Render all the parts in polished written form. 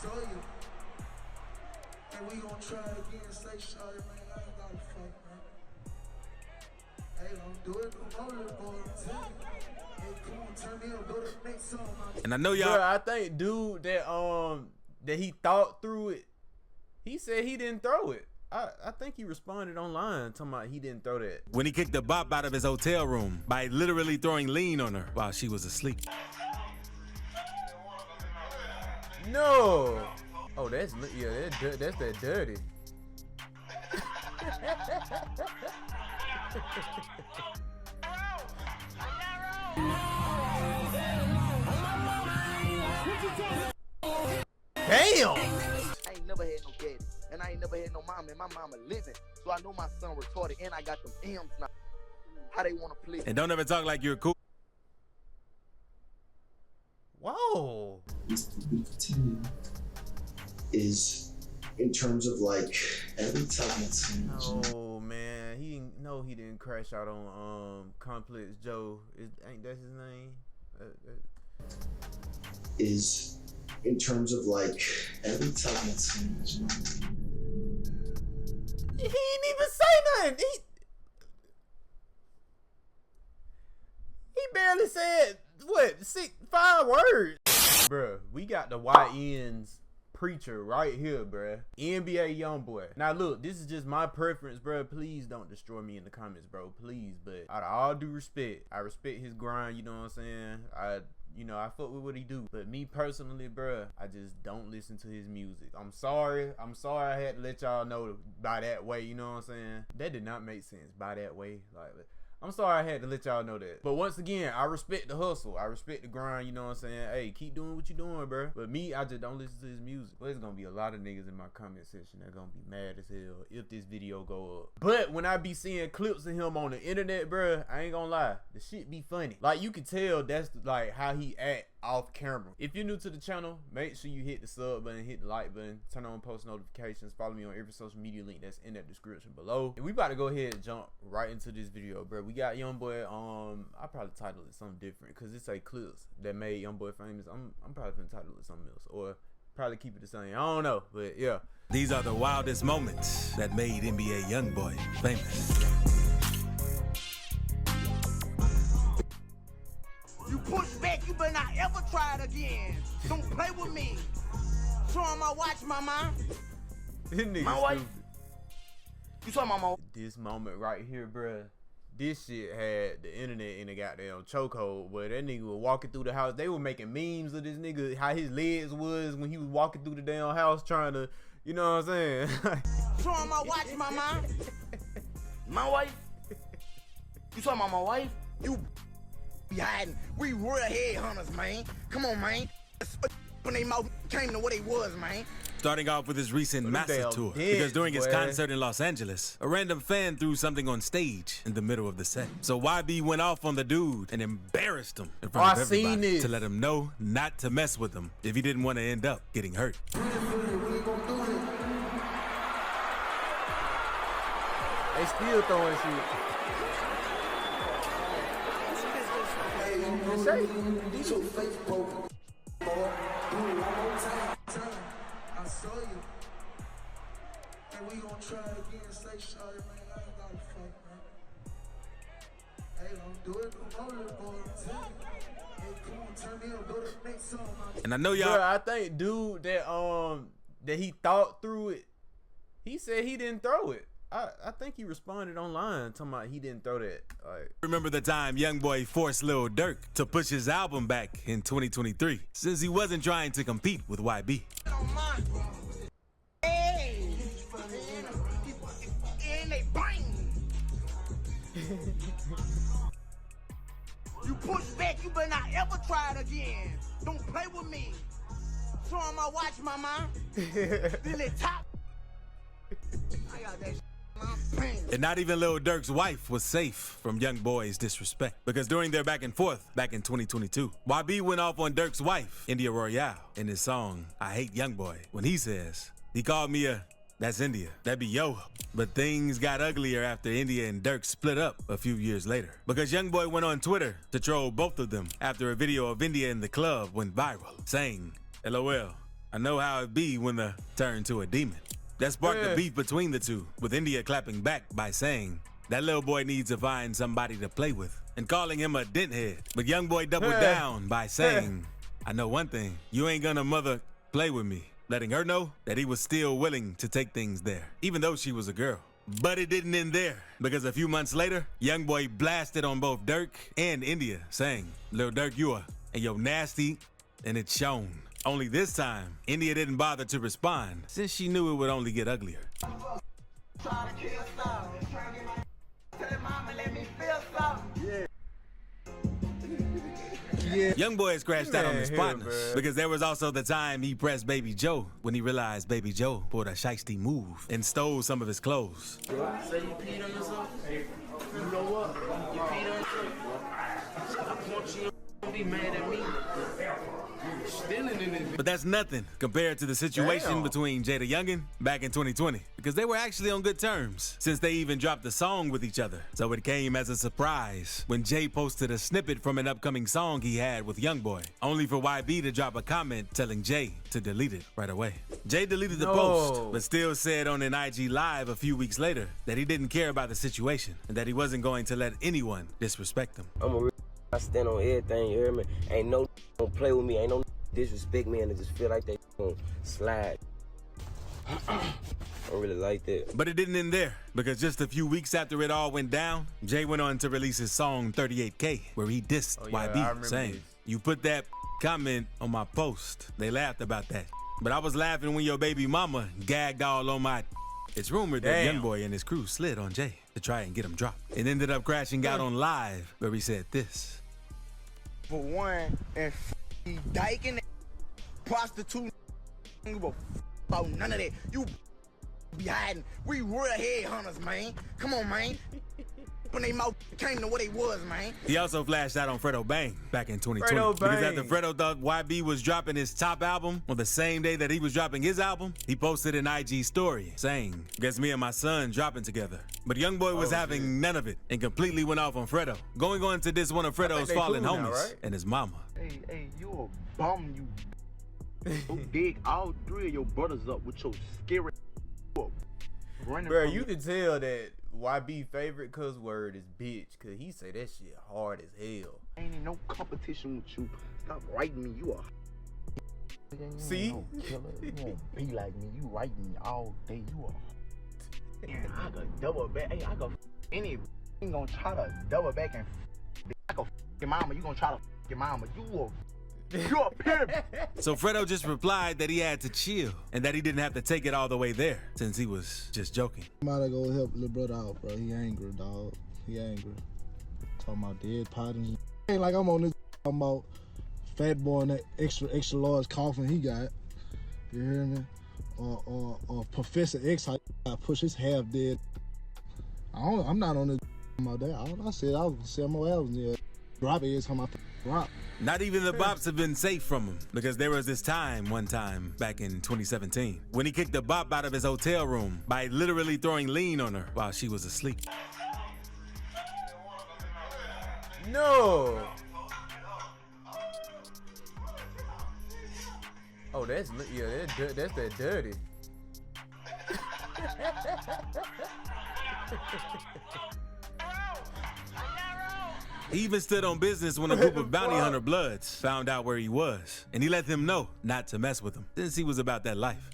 saw you. And we gonna try it again. Say, shawty, man, I ain't gotta fight, man. Hey, don't do it no more, little boy. I'm telling you. Hey, come on, turn me up. Go to the next song. And I know y'all. Bro, I think dude that he thought through it. He said he didn't throw it. I think he responded online talking about he didn't throw that. When he kicked the bop out of his hotel room by literally throwing lean on her while she was asleep. No. Oh, that's that dirty. Damn. I ain't never had no daddy, and I ain't never had no mama, and my mama living. So I know my son retarded, and I got them M's now. How they want to play? And don't ever talk like you're cool. Whoa. Is in terms of like every time it's Oh man, he didn't crash out on Complex Joe. Ain't that his name? Is in terms of like every time it's He didn't even say nothing. He barely said what 5 words. Bruh, we got the YN's preacher right here, bruh. NBA Youngboy. Now look, this is just my preference, bruh. Please don't destroy me in the comments, bro. Please, but out of all due respect, I respect his grind, you know what I'm saying? I fuck with what he do. But me personally, bruh, I just don't listen to his music. I'm sorry I had to let y'all know by that way, you know what I'm saying? That did not make sense, by that way. Like, I'm sorry I had to let y'all know that. But once again, I respect the hustle. I respect the grind, you know what I'm saying? Hey, keep doing what you doing, bro. But me, I just don't listen to his music. Well, there's gonna be a lot of niggas in my comment section that gonna be mad as hell if this video go up. But when I be seeing clips of him on the internet, bro, I ain't gonna lie. The shit be funny. Like, you can tell that's like how he act off camera. If you're new to the channel, make sure you hit the sub button, hit the like button, turn on post notifications, follow me on every social media link that's in that description below. And we about to go ahead and jump right into this video, bro. We got Youngboy. I probably title it something different because it's a clips that made Youngboy famous. I'm probably gonna title it something else or probably keep it the same. I don't know, but yeah. These are the wildest moments that made NBA Youngboy famous. You push back, you better not ever try it again. Don't play with me. Show him my watch, mama. This nigga My wife. stupid. You saw mama. This moment right here, bruh. This shit had the internet in the goddamn chokehold, where that nigga was walking through the house. They were making memes of this nigga, how his legs was when he was walking through the damn house trying to, you know what I'm saying? Show him my watch, mama. My wife. You saw my wife? You be hiding. We real headhunters, man. Come on, man. When they mouth came to what they was, man. Starting off with his recent massive tour, because during his concert in Los Angeles, a random fan threw something on stage in the middle of the set. So YB went off on the dude and embarrassed him in front of everybody to let him know not to mess with him if he didn't want to end up getting hurt. They still throwing shit. These your face broken, boy. Do it one more time. I saw you. And we gonna try it again. Say, shawty, man, I ain't gotta fight, man. Hey, don't do it no more, little boy. I'm telling you. Hey, come on, turn me up. Go to the next song. And I know y'all. Bro, I think dude that he thought through it. He said he didn't throw it. I think he responded online talking about he didn't throw that. Like, remember the time Youngboy forced Lil Durk to push his album back in 2023 since he wasn't trying to compete with YB. Hey, and they bang. You push back, you better not ever try it again. Don't play with me. Show him my watch, mama. Really top. I got that. And not even Lil Durk's wife was safe from Youngboy's disrespect, because during their back and forth back in 2022, YB went off on Durk's wife, India Royale, in his song I Hate Youngboy, when he says, he called me that's India, that'd be yo. But things got uglier after India and Durk split up a few years later, because Youngboy went on Twitter to troll both of them after a video of India in the club went viral, saying, LOL, I know how it be when the turn to a demon. That sparked the beef between the two, with India clapping back by saying, that little boy needs to find somebody to play with, and calling him a denthead. But Youngboy doubled down by saying, I know one thing, you ain't gonna mother play with me, letting her know that he was still willing to take things there, even though she was a girl. But it didn't end there, because a few months later, Youngboy blasted on both Dirk and India, saying, Lil Dirk, you are, and yo nasty, and it's shown. Only this time, India didn't bother to respond, since she knew it would only get uglier. Youngboy has scratched out on his partners, because there was also the time he pressed Baby Joe when he realized Baby Joe pulled a shiesty move and stole some of his clothes. So you peed on yourself? Hey, you know what? You peed on yourself? I want you to be mad at me. Stealing in it. But that's nothing compared to the situation between Jada Youngin back in 2020, because they were actually on good terms since they even dropped a song with each other. So it came as a surprise when Jay posted a snippet from an upcoming song he had with Youngboy, only for YB to drop a comment telling Jay to delete it right away. Jay deleted the post, but still said on an IG Live a few weeks later that he didn't care about the situation and that he wasn't going to let anyone disrespect him. I stand on everything, you hear me? Ain't no gonna play with me, ain't no disrespect me, and I just feel like they gonna slide. I don't really like that. But it didn't end there, because just a few weeks after it all went down, Jay went on to release his song 38K, where he dissed YB, saying, you put that comment on my post. They laughed about that. But I was laughing when your baby mama gagged all on my. It's rumored that Youngboy and his crew slid on Jay to try and get him dropped. It ended up crashing out on Live, where he said this. For one, and dyking, prostitute, don't give a about none of that. You be hiding. We real headhunters, man. Come on, man. When they mouth came to what they was, man. He also flashed out on Fredo Bang back in 2020. Because after Fredo thought YB was dropping his top album on the same day that he was dropping his album, he posted an IG story saying, guess me and my son dropping together. But Youngboy was having none of it and completely went off on Fredo, going on to diss one of Fredo's fallen homies and his mama. Hey, you a bum, you. Go dig all three of your brothers up with your scary Bro, you can tell that YB favorite cuss word is bitch, cause he say that shit hard as hell. Ain't no competition with you. Stop writing me, you are. See? No killer. You won't be like me. You write me all day. You are. I could double back. Hey, I could any ain't gonna try to double back and I could your mama. You gonna try to your mama. You're a pimp. So Fredo just replied that he had to chill and that he didn't have to take it all the way there since he was just joking. Might go help little brother out, bro. He angry, dog. He angry. Talking about dead partners. Ain't like I'm on this talking about fat boy and that extra large coffin he got. You hear me? Or Professor X, I push his half dead. I'm not on this about that. I said I was sell more albums. Yeah. Drop is how my drop. Not even the bops have been safe from him, because there was this one time back in 2017 when he kicked the bop out of his hotel room by literally throwing lean on her while she was asleep. No. Oh, that's that dirty. He even stood on business when a group of bounty hunter bloods found out where he was, and he let them know not to mess with him, since he was about that life.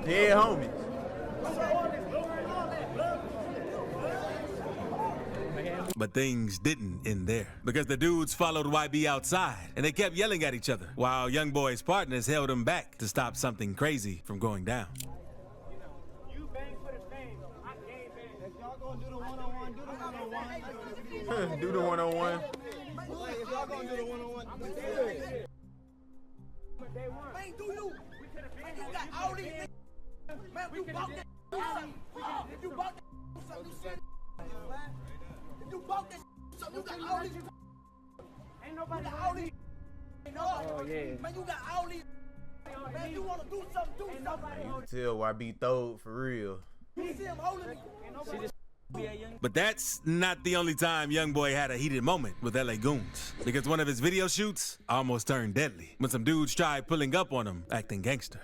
Dead homies. But things didn't end there, because the dudes followed YB outside and they kept yelling at each other while Youngboy's partners held him back to stop something crazy from going down. You bang for the fame. I game bang. If y'all gonna do the one-on-one, do the one-on-one. Do the one-on-one. If y'all gonna do the one-on-one, I'm gonna do it. Day one. Man, do you? Man, you got all these niggas. Man, you bought that. If you bought that, something you said. You bought this, so you got all these. Ain't nobody got all these. Ain't nobody Oh, yeah. Man, you got all these. Man, you want to do something, do something. You can tell YB throwed for real. You see him holding me? But that's not the only time Youngboy had a heated moment with LA Goons, because one of his video shoots almost turned deadly when some dudes tried pulling up on him acting gangster.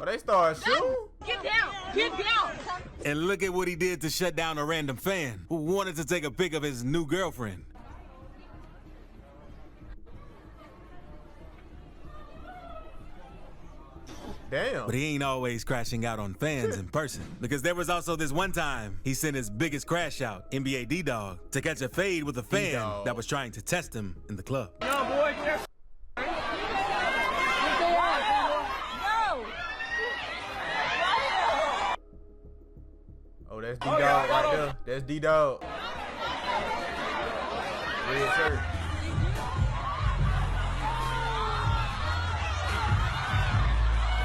Oh, they started shooting? Get down! Get down! And look at what he did to shut down a random fan who wanted to take a pic of his new girlfriend. Damn. But he ain't always crashing out on fans in person, because there was also this one time he sent his biggest crash out, NBA D-Dog, to catch a fade with a fan D-Dog. that was trying to test him in the club. Youngboy, Oh, that's D-Dog right there. That's D-Dog. Red shirt.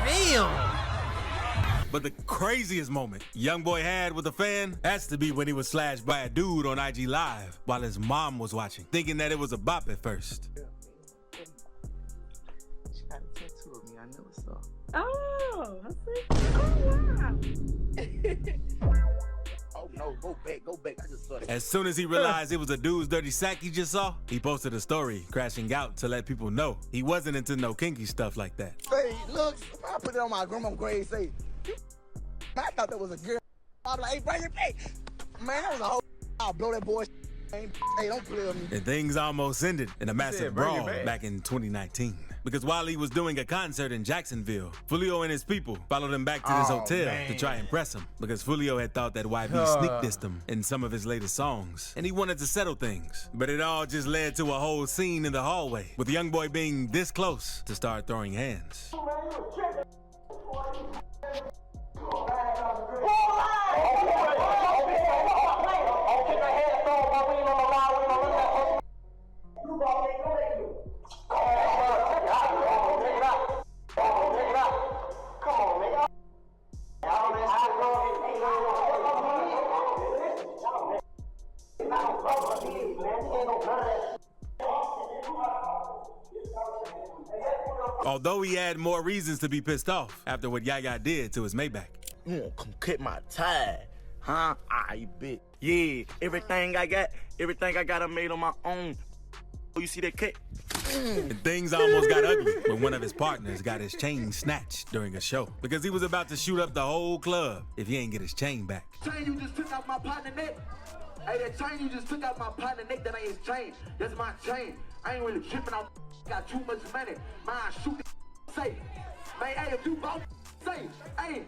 Damn. But the craziest moment Youngboy had with a fan has to be when he was slashed by a dude on IG Live while his mom was watching, thinking that it was a bop at first. She got a tattoo of me. I never saw. Oh, I see. Oh, wow. Oh, no. Go back. I just saw that. As soon as he realized it was a dude's dirty sack he just saw, he posted a story crashing out to let people know he wasn't into no kinky stuff like that. Say, look, I put it on my grandma's grave, say, I thought that was a girl. I was like, hey, bring it back. Man, that was a whole. I'll blow that boy. Hey, don't play with me. And things almost ended in a massive bring it brawl back in 2019. Because while he was doing a concert in Jacksonville, Fulio and his people followed him back to his hotel to try and impress him. Because Fulio had thought that YB sneak dissed him in some of his latest songs, and he wanted to settle things. But it all just led to a whole scene in the hallway, with Youngboy being this close to start throwing hands. Although he had more reasons to be pissed off after what Yaya did to his Maybach. You want to come cut my tie, huh? I bet. Yeah, everything I got, I made on my own. Oh, you see that cut? And things almost got ugly when one of his partners got his chain snatched during a show, because he was about to shoot up the whole club if he ain't get his chain back. Chain you just took out my partner neck. Hey, that chain you just took out my partner neck, that ain't his chain. That's my chain. I ain't really tripping out. Got too much money. Man, shoot the say. Man, hey, if you bought say, hey,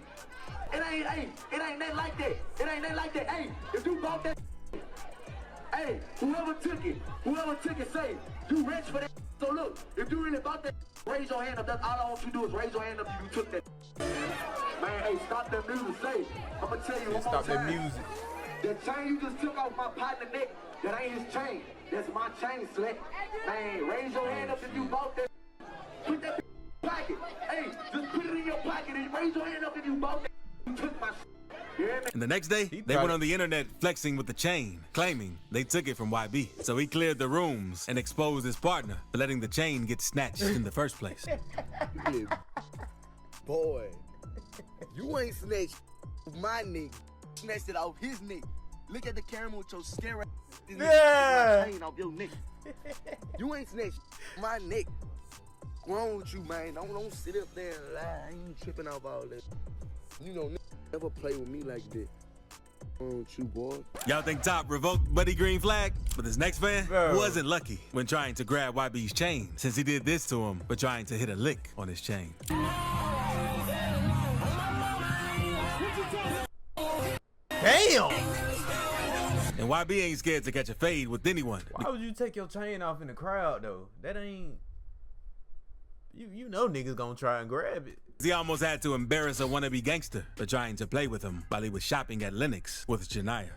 it ain't nothing like that. It ain't nothing like that. Hey, if you bought that, hey, whoever took it, say, you rich for that. So look, if you really bought that, raise your hand up. That's all I want you to do is raise your hand up if you took that. Man, hey, stop that music. Say, I'm gonna tell you one more Stop that time. music. The chain you just took off my partner neck, that ain't his chain. That's my chain, Slick. Man, raise your hand up if you bought that. Put that in your pocket. Hey, just put it in your pocket and raise your hand up if you bought that. You took my you hear me? And the next day, they went on the internet flexing with the chain, claiming they took it from YB. So he cleared the rooms and exposed his partner for letting the chain get snatched in the first place. Boy, you ain't snatched my neck. Snatched it off his neck. Look at the camera with your scary chain off your neck. You ain't snatched my neck. What's wrong with you, man? Don't sit up there and lie. I ain't tripping off all that. You know, never play with me like that. What's wrong with you, boy? Y'all think Top revoked Buddy Green flag? But this next fan wasn't lucky when trying to grab YB's chain, since he did this to him for trying to hit a lick on his chain. Damn! And YB ain't scared to catch a fade with anyone. Why would you take your chain off in the crowd, though? That ain't... You know niggas gonna try and grab it. He almost had to embarrass a wannabe gangster for trying to play with him while he was shopping at Lennox with Janiyah.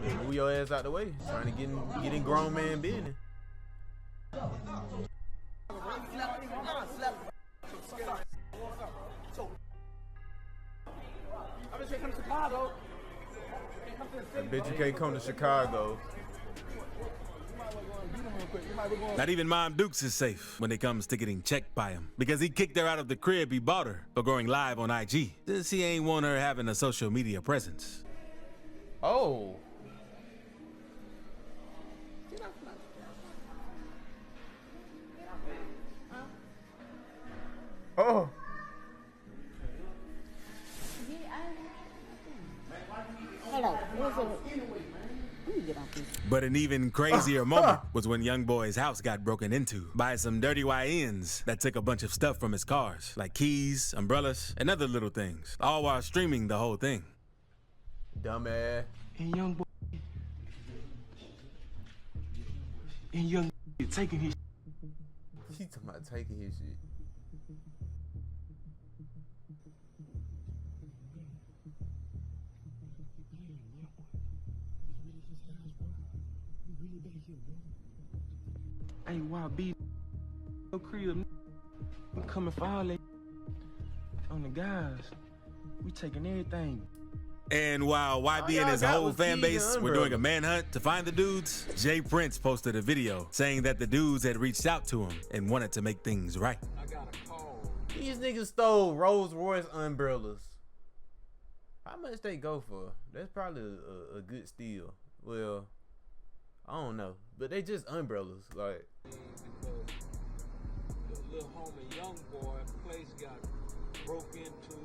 Man, move your ass out the way. Trying to get in grown man business. I bet you can't come to Chicago. Not even Mom Dukes is safe when it comes to getting checked by him, because he kicked her out of the crib he bought her for going live on IG, since he ain't want her having a social media presence. Oh. Oh. But an even crazier moment was when Youngboy's house got broken into by some dirty YNs that took a bunch of stuff from his cars, like keys, umbrellas, and other little things, all while streaming the whole thing. Dumbass. And Youngboy taking his. She talking about taking his shit. Hey, YB, no crib. We coming for all that on the guys. We taking everything. And while YB and his whole fan base were doing a manhunt to find the dudes, Jay Prince posted a video saying that the dudes had reached out to him and wanted to make things right. I got a call. These niggas stole Rolls Royce umbrellas. How much they go for? That's probably a good steal. Well, I don't know, but they just umbrellas, like. Because the little homie Youngboy place got broke into.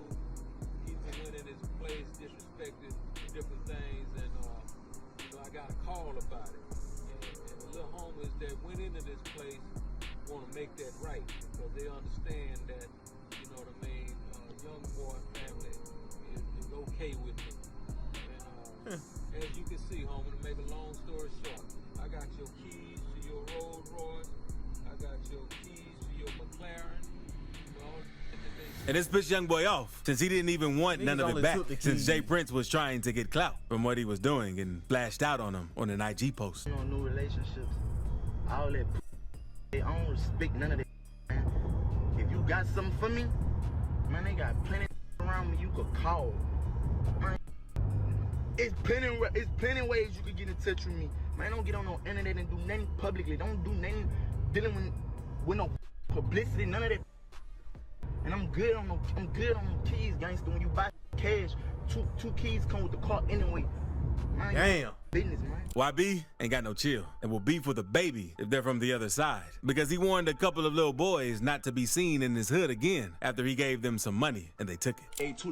He went in his place, disrespected different things, and so I got a call about it. And the little homies that went into this place want to make that right because they understand that, you know what I mean, Youngboy family is okay with me. And as you can see, homie, to make a long story short, I got your keys to your Rolls Royce. I got your keys to your McLaren. And this pissed Youngboy off, since he didn't even want none of it back, since Jay Prince was trying to get clout from what he was doing and flashed out on him on an IG post. You know, new relationships, all that I don't respect none of that, man. If you got something for me, man, they got plenty around me you could call. Man, it's plenty ways you could get in touch with me. Man, don't get on no internet and do nothing publicly. Don't do nothing dealing with no publicity, none of that. And I'm good on the keys, gangster. When you buy cash, two keys come with the car anyway. Man, damn. Business, man. YB ain't got no chill and will beef with a baby if they're from the other side, because he warned a couple of little boys not to be seen in his hood again after he gave them some money and they took it.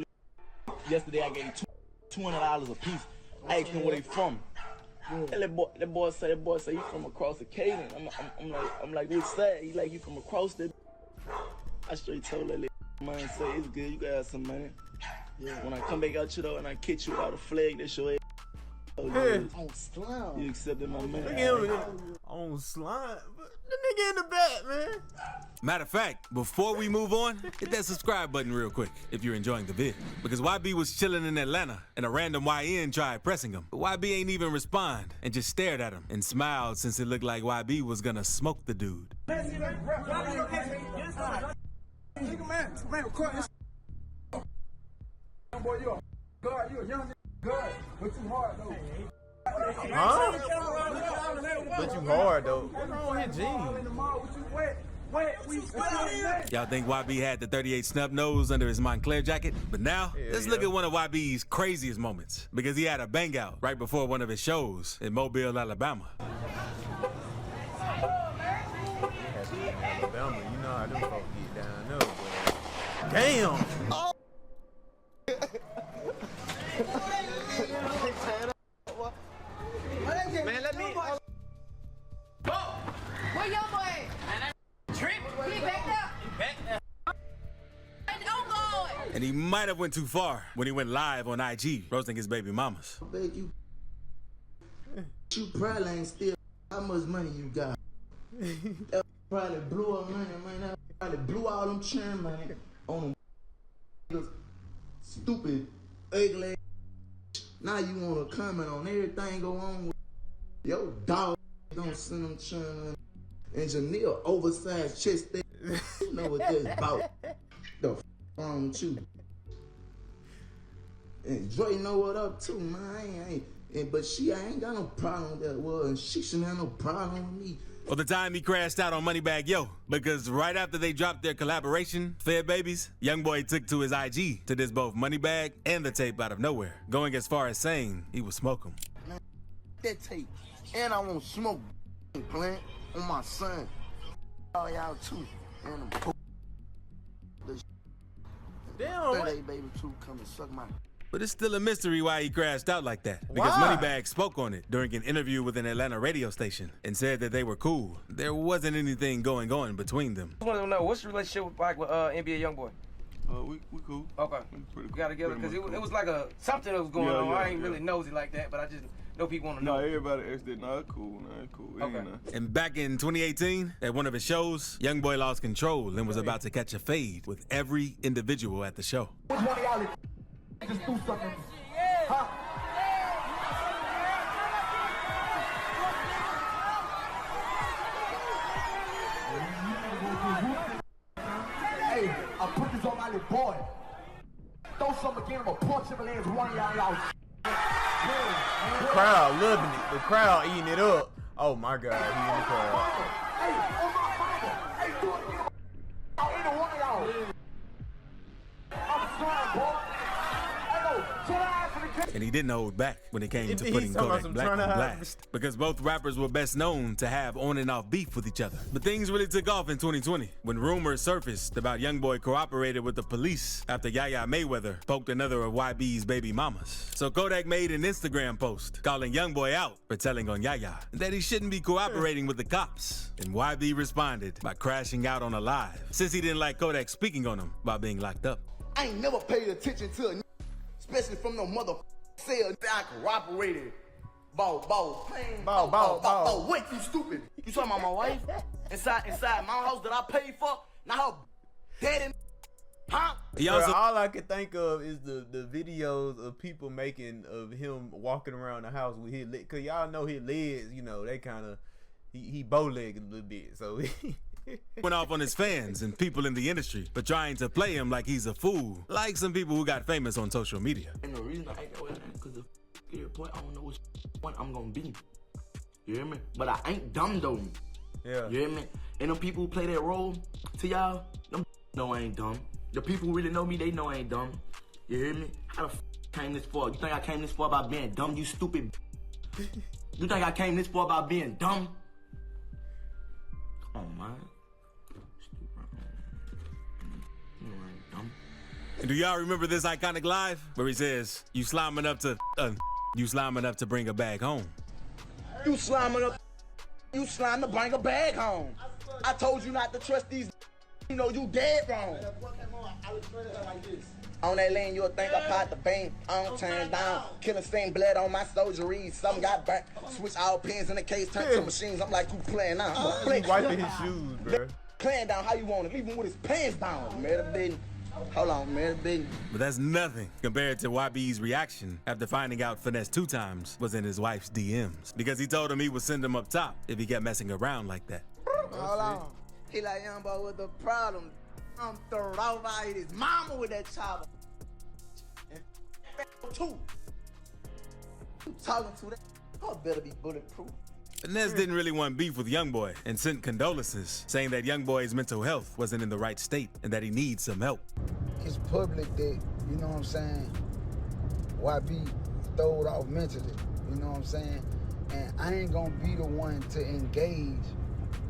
Yesterday I gave $200 a piece. I asked him where they from. And that boy say he from across the Caden. I'm like which side? He like, you from across the. I straight told that little man, say it's good, you got to have some money. Yeah. When I come back out you though and I catch you without a flag, that's your ass. On slime. You accepted my money. Look at him on slime. The nigga in the back, man. Matter of fact, before we move on, hit that subscribe button real quick if you're enjoying the vid. Because YB was chilling in Atlanta and a random YN tried pressing him. But YB ain't even respond and just stared at him and smiled since it looked like YB was gonna smoke the dude. Boy, you a God, you a young God, but you hard though. Huh? But you hard though. What's wrong with jeans? Y'all think YB had the 38 snub nose under his Montclair jacket? But now, let's look at one of YB's craziest moments, because he had a bang out right before one of his shows in Mobile, Alabama. Alabama, you know how them folks get down there, boy. Damn! Oh. Man, let me. Where Youngboy? Man, that trip. He backed up. Backed up. And he might have went too far when he went live on IG roasting his baby mamas. I beg you. You probably ain't still. How much money you got? That probably blew all money, man. That probably blew all them churn money on them stupid, ugly Now you want to comment on everything go on with your dog. Don't send them churn. And Janelle oversized chest thing. You know what this about. The f wrong with you. And Dre know what up too, man. But she ain't got no problem with that. Well, and she shouldn't have no problem with me. Well, the time he crashed out on Moneybagg Yo, because right after they dropped their collaboration, Fed Babies, Youngboy took to his IG to diss both Moneybagg and the tape out of nowhere, going as far as saying he would smoke him. Man, that tape. And I won't smoke plant on my son. All y'all too. And the damn, birthday baby too come and suck my. But it's still a mystery why he crashed out like that. Because Why? Moneybagg spoke on it during an interview with an Atlanta radio station and said that they were cool. There wasn't anything going on between them. I want to know, what's your relationship with NBA Youngboy? We cool. Okay. We got together because it was like something that was going on. I ain't really nosy like that, but I just know people want to know. No, everybody asked that. No, it's cool. No, it's cool. Okay. And back in 2018, at one of his shows, Youngboy lost control and was about to catch a fade with every individual at the show. Which one of y'all just do something? Huh? Hey, I put this on my little boy. Throw something again, I'm gonna punch him in one of y'all. The crowd loving it. The crowd eating it up. Oh my God, he in the crowd. Hey, on my Bible. Hey, do it again. Either one of y'all. I'm sorry, boy. And he didn't hold back when it came to He's putting talking about Kodak some Black on trying to blast, because both rappers were best known to have on and off beef with each other. But things really took off in 2020 when rumors surfaced about Youngboy cooperated with the police after Yaya Mayweather poked another of YB's baby mamas. So Kodak made an Instagram post calling Youngboy out for telling on Yaya that he shouldn't be cooperating with the cops. And YB responded by crashing out on a live, since he didn't like Kodak speaking on him while being locked up. I ain't never paid attention to a especially from no mother cell I cooperated. Bow, what, you stupid? You talking about my wife? Inside my house that I paid for? Now her dead, huh? All I could think of is the videos of people making of him walking around the house with his legs. Cause y'all know his legs, you know, they kind of, he bow-legged a little bit, so went off on his fans and people in the industry for trying to play him like he's a fool, like some people who got famous on social media. And the reason I ain't that way is because the point I don't know which one I'm gonna be. You hear me? But I ain't dumb though. Yeah. You hear me? And them people who play that role to y'all, them know I ain't dumb. The people who really know me, they know I ain't dumb. You hear me? How the came this far? You think I came this far by being dumb, you stupid? You think I came this far by being dumb? Come on, man. And do y'all remember this iconic live where he says, "You slime enough to bring a bag home"? You slime to bring a bag home. I told you not to trust these. You know you dead wrong. On that lane, you'll think I caught the bang, turn down, killing stain blood on my soldiery. Some got burnt, switch all pins in the case, turn to machines. I'm like, who playing now? He wiping his shoes, bro. Playing down how you want it, leave him with his pants down, man. Hold on, man. But that's nothing compared to YB's reaction after finding out Finesse 2 times was in his wife's DMs, because he told him he would send him up top if he kept messing around like that. Hold on. He like, Youngboy, with the problem. I'm thrown over his mama with that child. And too. You talking to that? I better be bulletproof. Finesse didn't really want beef with Youngboy and sent condolences, saying that Youngboy's mental health wasn't in the right state and that he needs some help. It's public that, you know what I'm saying, YB throwed off mentally, you know what I'm saying? And I ain't gonna be the one to engage,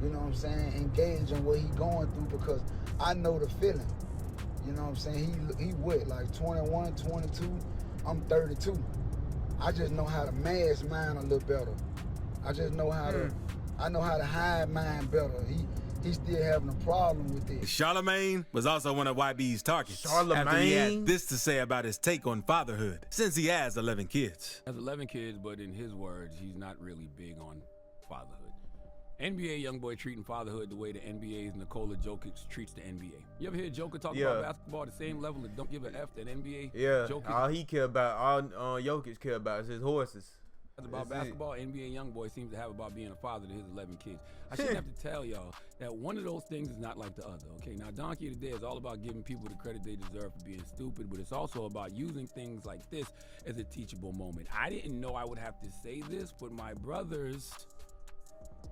you know what I'm saying, engage in what he going through, because I know the feeling. You know what I'm saying? He what, like 21, 22, I'm 32. I just know how to mask mine a little better. I just know how to hide mine better. He's still having a problem with it. Charlemagne was also one of YB's targets. After he had this to say about his take on fatherhood, since he has 11 kids. Has 11 kids, but in his words, he's not really big on fatherhood. NBA Youngboy treating fatherhood the way the NBA's Nikola Jokic treats the NBA. You ever hear Joker talk about basketball at the same level and don't give a F that NBA? Yeah, Jokic, all he care about, all Jokic care about is his horses. about basketball, NBA Youngboy seems to have about being a father to his 11 kids. I shouldn't have to tell y'all that one of those things is not like the other, okay? Now, Donkey of the Day is all about giving people the credit they deserve for being stupid, but it's also about using things like this as a teachable moment. I didn't know I would have to say this, but my brothers,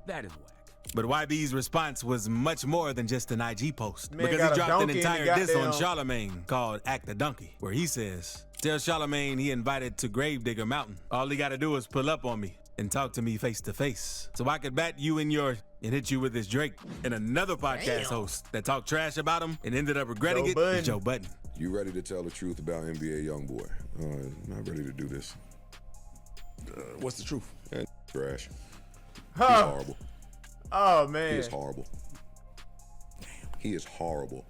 that is whack. But YB's response was much more than just an IG post. Man, because he dropped an entire diss on goddamn Charlemagne called Act the Donkey, where he says, tell Charlemagne he invited to Gravedigger Mountain. All he gotta do is pull up on me and talk to me face to face. So I could bat you in your and hit you with this Drake. And another podcast host that talked trash about him and ended up regretting it is Joe Budden. You ready to tell the truth about NBA Youngboy? Not ready to do this. What's the truth? Trash. Huh. He's horrible. Oh, man. He is horrible. He is horrible.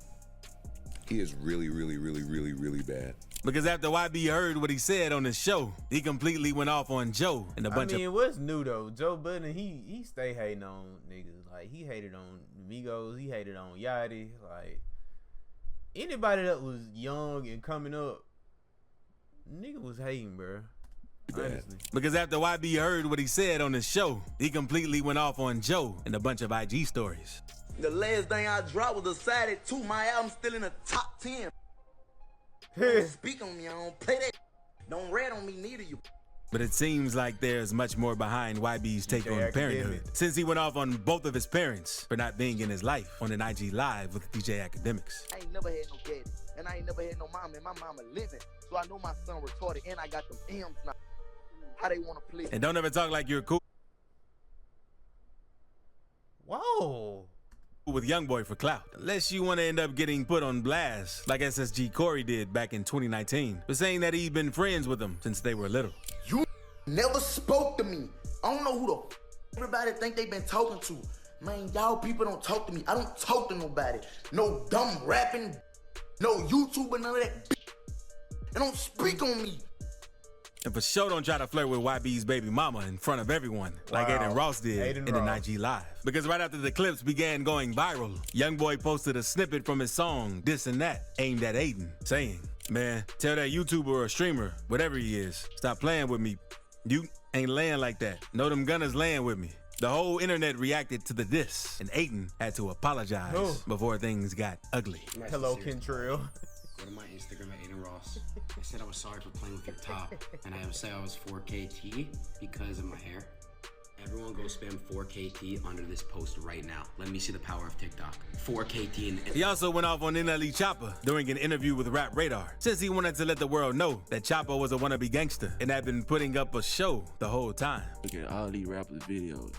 He is really, really, really, really, really bad. Because after YB heard what he said on his show, he completely went off on Joe and a bunch of... what's new though? Joe Budden, he stay hating on niggas. Like, he hated on Migos, he hated on Yachty. Like, anybody that was young and coming up, nigga was hating, bro. Honestly. Because after YB heard what he said on his show, he completely went off on Joe and a bunch of IG stories. The last thing I dropped was Decided 2. My album's still in the top 10. Don't speak on me, I don't play that. Don't rat on me, neither you. But it seems like there's much more behind YB's take on parenthood, since he went off on both of his parents for not being in his life on an IG Live with DJ Academics. I ain't never had no daddy, and I ain't never had no mom, and my mama living. So I know my son retarded, and I got them M's now. How they want to play. And don't ever talk like you're cool. Whoa. With Youngboy for clout, unless you want to end up getting put on blast like SSG Corey did back in 2019 for saying that he'd been friends with them since they were little. You never spoke to me. I don't know who the everybody think they been talking to. Man, y'all people don't talk to me. I don't talk to nobody. No dumb rapping, no YouTuber, none of that. They don't speak on me. And for sure don't try to flirt with YB's baby mama in front of everyone like Aiden Ross did in an IG Live. Because right after the clips began going viral, Youngboy posted a snippet from his song, This and That, aimed at Aiden, saying, man, tell that YouTuber or streamer, whatever he is, stop playing with me. You ain't laying like that. Know them gunners laying with me. The whole internet reacted to the diss, and Aiden had to apologize before things got ugly. Hello, Kentrell. Go to my Instagram at Aiden Ross. I said I was sorry for playing with your top, and I said I was 4KT because of my hair. Everyone go spam 4KT under this post right now. Let me see the power of TikTok. 4KT and... He also went off on NLE Choppa during an interview with Rap Radar, since he wanted to let the world know that Choppa was a wannabe gangster and had been putting up a show the whole time. Look at all these rappers' videos.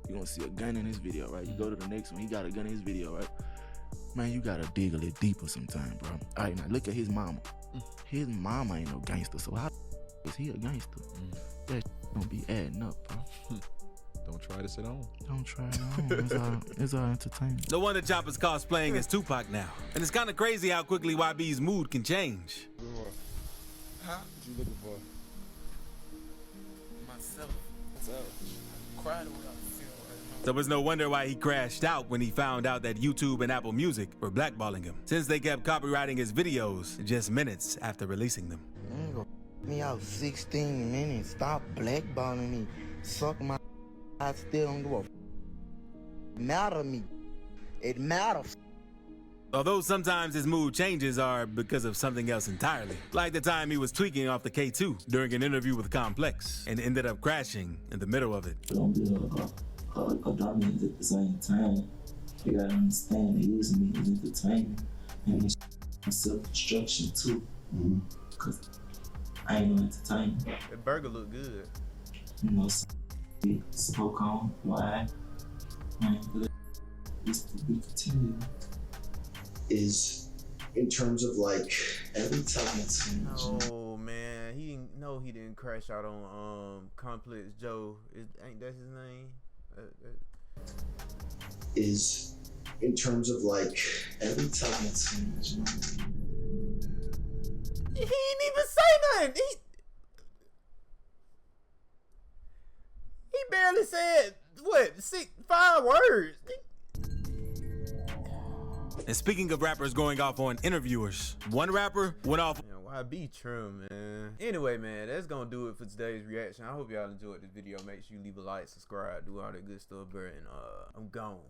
You gonna see a gun in his video, right? You go to the next one, he got a gun in his video, right? Man, you gotta dig a little deeper sometime, bro. All right, now look at his mama. His mama ain't no gangster, so how is he a gangster? That gonna be adding up, bro. Don't try this at home. Don't try it on. It's all entertainment. No wonder Choppa's cosplaying as Tupac now. And it's kind of crazy how quickly YB's mood can change. Huh? What you looking for? Myself. Cry the way I feel right now. So it's no wonder why he crashed out when he found out that YouTube and Apple Music were blackballing him, since they kept copyrighting his videos just minutes after releasing them. You ain't gonna me out 16 minutes. Stop blackballing me. Suck my. I still don't give a matter me. It matters. Although sometimes his mood changes are because of something else entirely. Like the time he was tweaking off the K2 during an interview with Complex and ended up crashing in the middle of it. Don't be a dominant at the same time. You gotta understand they using me as entertainment and it's self-destruction too. Cause I ain't no entertainment. The burger look good. You know, smoke on, why? But it's to be continued. Is in terms of like every time it's Oh man, he didn't crash out on Complex Joe. Ain't that his name? Is in terms of like every time it's he ain't even say nothing. He barely said what, 5 words? And speaking of rappers going off on interviewers, one rapper went off. Man, YB trim, man. Anyway, man, that's gonna do it for today's reaction. I hope y'all enjoyed this video. Make sure you leave a like, subscribe, do all that good stuff, bro. And I'm gone.